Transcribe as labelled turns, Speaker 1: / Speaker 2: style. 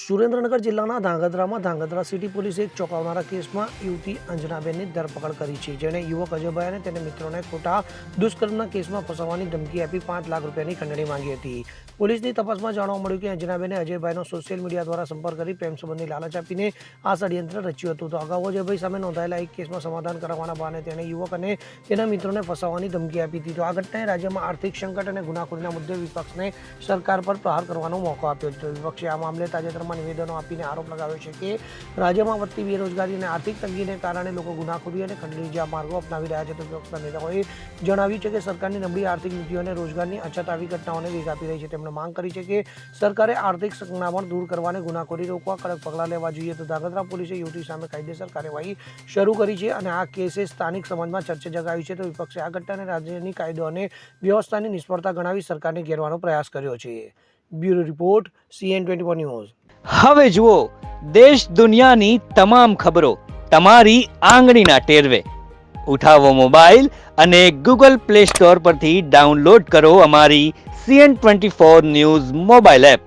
Speaker 1: સુરેન્દ્રનગર જિલ્લાના ધાંગધ્રામાં ધાંગધ્રા સિટી પોલીસે એક ચોંકાવનારા કેસમાં યુવતી અંજનાબેનની ધરપકડ કરી છે, જેણે યુવક અજયભાઈ અને તેના મિત્રોને ખોટા દુષ્કર્મના કેસમાં ફસાવવાની ધમકી આપી 5 લાખ રૂપિયાની ખંડણી માંગી હતી. પોલીસની તપાસમાં જાણવા મળ્યું કે અંજનાબેને અજયભાઈનો સોશિયલ મીડિયા દ્વારા સંપર્ક કરી પ્રેમ સંબંધની લાલચ આપીને આ ષડયંત્ર રચ્યું હતું. તો અગાઉ અજયભાઈ સામે નોંધાયેલા એક કેસમાં સમાધાન કરાવવાના બહાને તેણે યુવક અને તેના મિત્રોને ફસાવવાની ધમકી આપી હતી. તો આ ઘટનાએ રાજ્યમાં આર્થિક સંકટ અને ગુનાખોરીના મુદ્દે વિપક્ષને સરકાર પર પ્રહાર કરવાનો મોકો આપ્યો હતો. વિપક્ષે આ મામલે તાજેતરમાં નિવેદનો આપીને આરોપ લગાવ્યો છે કે રાજ્યમાં વધતી બેરોજગારી અને આર્થિક તંગીને કારણે લોકો ગુનાખોરી અને ખંડણી જેવા માર્ગો અપનાવી રહ્યા છે. તો વિપક્ષના નેતાઓએ જણાવ્યું છે કે સરકારની નબળી આર્થિક નીતિઓ અને રોજગારની અછત આવી ઘટનાઓને વેગ આપી રહી છે. તેમણે માંગ કરી છે કે સરકારે આર્થિક સંકળામણ દૂર કરવા અને ગુનાખોરી રોકવા કડક પગલાં લેવા જોઈએ. તો ધાંગધ્રા પોલીસે યુવતી સામે કાયદેસર કાર્યવાહી શરૂ કરી છે અને આ કેસે સ્થાનિક સમાજમાં ચર્ચા જગાવી છે. તો વિપક્ષે આ ઘટનાને રાજ્યની કાયદો અને વ્યવસ્થાની નિષ્ફળતા ગણાવી સરકારને ઘેરવાનો પ્રયાસ કર્યો છે. Bureau report CN24 news.
Speaker 2: હવે જુઓ દેશ દુનિયાની તમામ ખબરો તમારી આંગળીના ટેરવે. ઉઠાવો મોબાઈલ અને Google Play Store પરથી ડાઉનલોડ કરો અમારી CN24 ન્યૂઝ મોબાઈલ એપ.